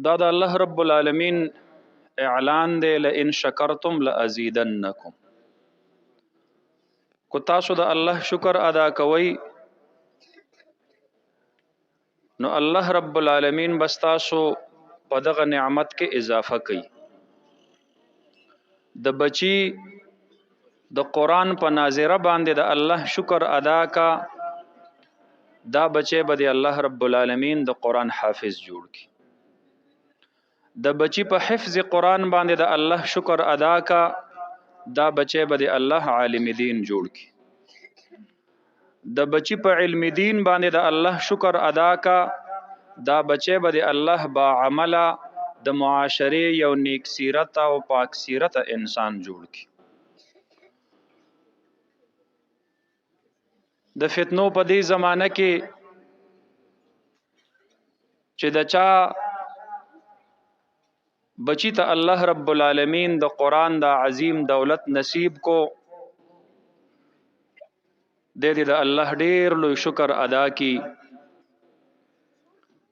دا د الله رب العالمین اعلان دی لئن شکرتم لازیدنکم. کو تاسو د الله شکر ادا کوئ نو الله رب العالمین بس تاسو په دغه نعمت کې اضافه کوي. د بچی د قرآن په ناظره باندې د الله شکر ادا کا، دا بچی به د الله رب العالمین د قرآن حافظ جوړ کی. د بچی په حفظ قرآن باندې د الله شکر ادا کا، دا بچی به د الله عالم دین جوړ کی. د بچی په علم دین باندې د الله شکر ادا کا، دا بچی به د الله با عمله د معاشره یو نیک سیرت او پاک سیرت انسان جوړ کی. د فتنو په دې زمانه کې چې د چا بچی ته الله رب العالمین د قرآن د عظیم دولت نصیب کو، د دې د الله ډیر لوی شکر ادا کی.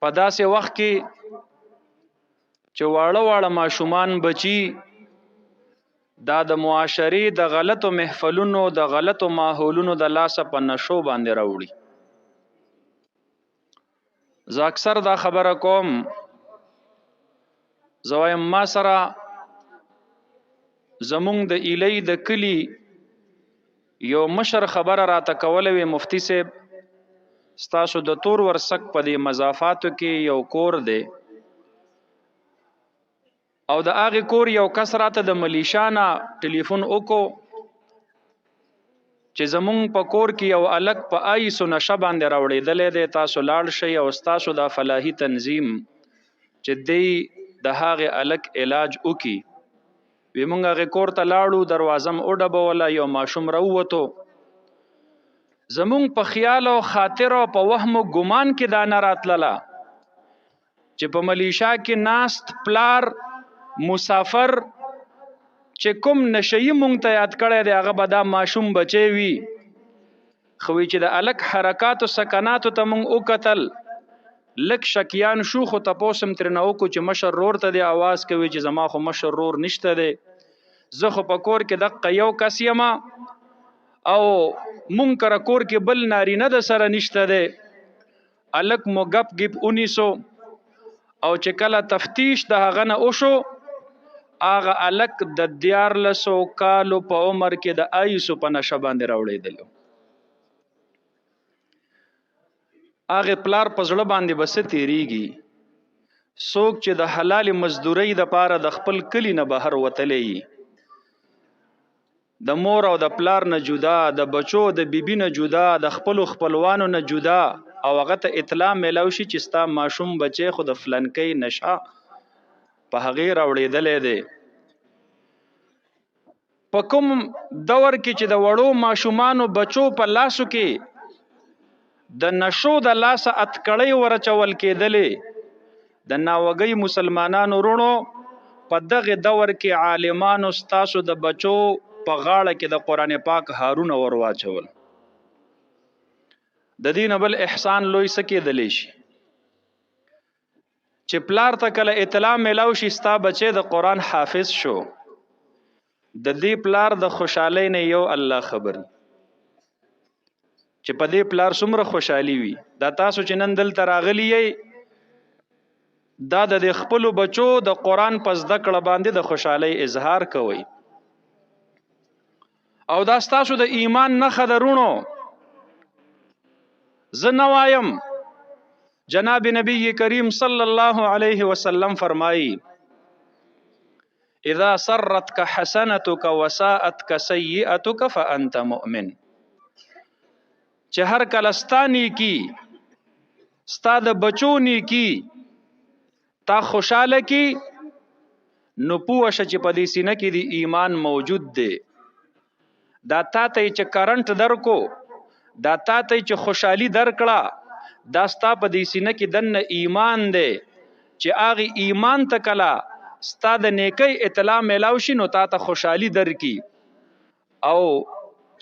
په داسې وخت کې چې واړه واړه ماشومان بچی دا د معاشري د غلطو محفلونو د غلطو ماحولونو د لاسه په نشو باندې راوړي. زه اکثر دا خبره کوم، زوایم ما سره زمونږ د ایلی د کلی یو مشر خبره راته کوله وی مفتی صاحب ستاسو د تور ورسک په دې مضافاتو کې یو کور دی او د هغې کور یو کس راته د ملیشانه ټلیفون وکړو چې زمونږ په کور کې یو الک په آیسو نشه باندې راوړېدلی دی، تاسو لاړ شئ او ستاسو دا فلاحي تنظیم چې دی د هغې الک علاج وکړي. وی مونږ هغې کور ته لاړو، دروازه م وډبوله، یو ماشوم راووتو. زمونږ په خیال او خاطر او په وهم و ګمان کې دا نه راتلله چې په ملیشا کې ناست پلار مسافر چې کوم نشئی مونږ ته یاد کړی دی هغه به دا ماشوم بچی وي. خو چې د الک حرکاتو سکناتو ته مونږ وکتل لک شکیان شو، خو تپوس هم ترېنه وکړو چې مشر رور ته دی آواز کوي چې زما خو مشر رور نشته دی، زه خو په کور کې دقه یو کس یم او مونږ کره کور کې بل نارینه د سره نشته دی. الک مو ګپ ګپ ونیسو او چې کله تفتیش د هغه نه وشو، هغه الک د 14 کالو په عمر کې د آیسو په نشه باندې راوړېدلو. هغې پلار په زړه باندې به څه تېرېږي؟ څوک چې د حلال مزدورۍ دپاره د خپل کلي نه بهر وتلی وي، د مور او د پلار نه جدا، د بچو د بیبي نه جدا، د خپلو خپلوانو نه جدا، او هغه ته اطلاع میلاو شي چې ستا ماشوم بچی خو د فلنکۍ نشه په هغې راوړېدلی دی. په کوم دور کې چې د وړو ماشومانو بچو په لاسو کې د نشو د لاسه اتکړۍ ورچول کېدلې، د ناوګۍ مسلمانانو رونو په دغه دور کې عالمانو ستاسو د بچو په غاړه کې د قرآن پاک هارونه ور واچول. د دې نه بل احسان لوی څه کېدلی شي چې پلار ته کله اطلاع میلاو شي ستا بچی د قرآن حافظ شو، د دې پلار د خوشحالۍ نه یو الله خبر چې په دې پلار څومره خوشحالي وي. دا تاسو چې نن دلته راغلی یې، دا د خپلو بچو د قرآن په زده کړه باندې د خوشحالۍ اظهار کوئ او دا ستاسو د ایمان نښه ده رونو. زه نه وایم، جناب نبی کریم صلی الله علیه وسلم فرمایي اذا سرتک حسنتک وساءتک سیئتک فانت مؤمن، چې هر کله ستا نیکی ستا د بچو نیکی تا خوشحاله کی نو پوه شه چې په دې سینه کې د ایمان موجود دی. دا تا ته چې کرنٹ درکو، دا تا ته چې خوشحالي درکړه، دا ستا په دې سینه کې دنه ایمان دی چې هغې ایمان ته کله ستا د نیکی اطلاع میلاو شي نو تا ته خوشحالي درکي. او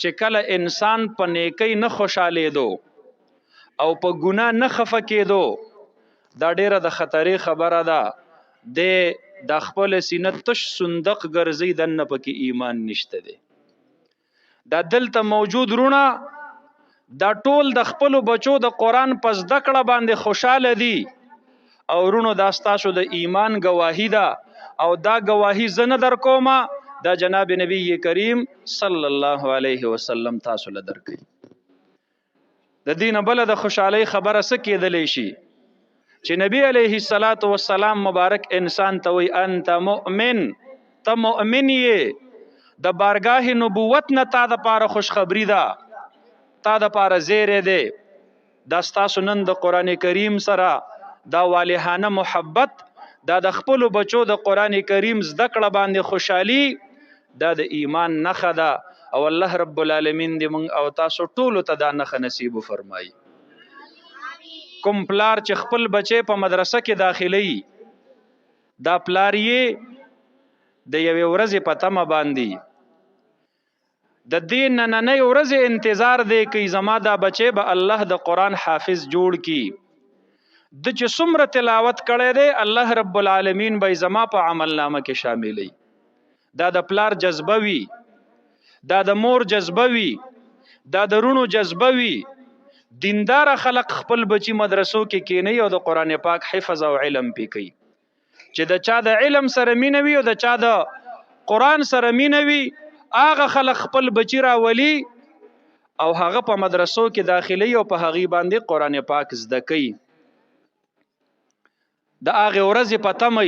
چې کله انسان په نیکی نه خوشحالېدو او په ګناه نه خفه کېدو، دا ډیره د خطرې خبره ده د خپل سینه تش صندوق ګرځي دنه پکې ایمان نشته دی. دا دلته موجود رونه دا ټول د خپل بچو د قرآن په زده کړه باندې خوشاله دي او رونو دا ستاسو د ایمان گواهی ده او دا گواهی زنه در کومه دا جناب نبی کریم صلی الله علیه وسلم تاسو له درکړي. د دین بل د خوشحالی خبره څه کېدلی شي چې نبی علیه الصلاۃ والسلام مبارک انسان ته وی انت مؤمن، ته مؤمن یې، د بارگاه نبوت نه تا د پاره خوشخبری ده، تا د پاره زیره ده. دا ستاسو نن د قرآن کریم سره دا والهانه محبت، دا د خپل بچو د قرآن کریم زده کړه باندې خوشحالي، دا د ایمان نښه ده او الله رب العالمین دې موږ او تاسو ټولو ته دا نښه نصیب فرمایي. کوم پلار چې خپل بچی په مدرسه کې داخلي، دا پلار یې د یوې ورځې په تمه باندې د دې نننۍ ورځې انتظار دی کوي زما دا بچی به الله د قرآن حافظ جوړ کی، د چې څومره تلاوت کړی دی الله رب العالمین به زما په عمل نامه کې شاملی. دا د پلار جذبه وي، دا د مور جذبه وي، دا د رونو جذبه وي. دیندار خلق خپل بچی مدرسو کې کینی او د قرآن پاک حفظ او علم پی کوي، چې د چا د علم سره مینه وي او د چا د قرآن سره مینه وي، هغه خلق خپل بچی راولي او هغه په مدرسو کې داخلي او په هغه باندې قرآن پاک زده کوي. د هغه ورځې په تمه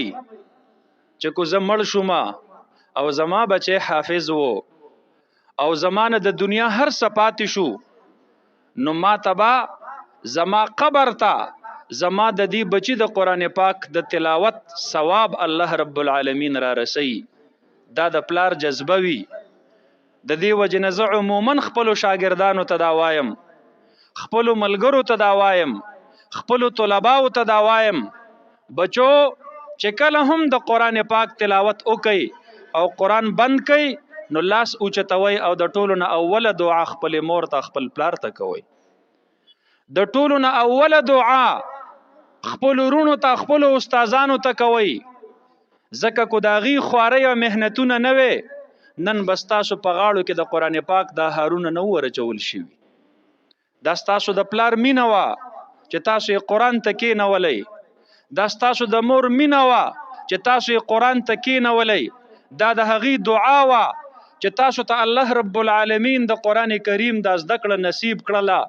چې کو زه مړ شوم او زما بچی حافظ وو او زمانه د دنیا هر څه پاتې شو، نو ما تبا زما قبر ته زما د دې بچی د قرآن پاک د تلاوت ثواب الله رب العالمین را رسی. دا د پلار جذبه وي. د دې وجنه زه عموما خپل شاګردانو ته دا وایم، خپل ملګرو ته دا وایم، خپل طلباو ته دا وایم، بچو چې کله هم د قرآن پاک تلاوت وکي او قرآن بند کئ نو لاس اوچتوي او د ټولو نه اوله دعا خپل مور ته خپل پلار ته کوي. د ټولو نه اوله دعا خپل ورونو ته خپل استادانو ته کوي، ځکه کو داغي خواري او مهنتونه نه وي نن بستاسو په غاړو کې د قرآن پاک د هارونه نو ورچول شي. دا ستاسو د پلار مینه وا چې تاسو یې قرآن ته کېنولئ، دا ستاسو د مور مینه وا چې تاسو یې قرآن ته کېنولئ، دا د هغې دعا وا چې تاسو ته الله رب العالمین د قرآن کریم دا زده کړه نصیب کړله.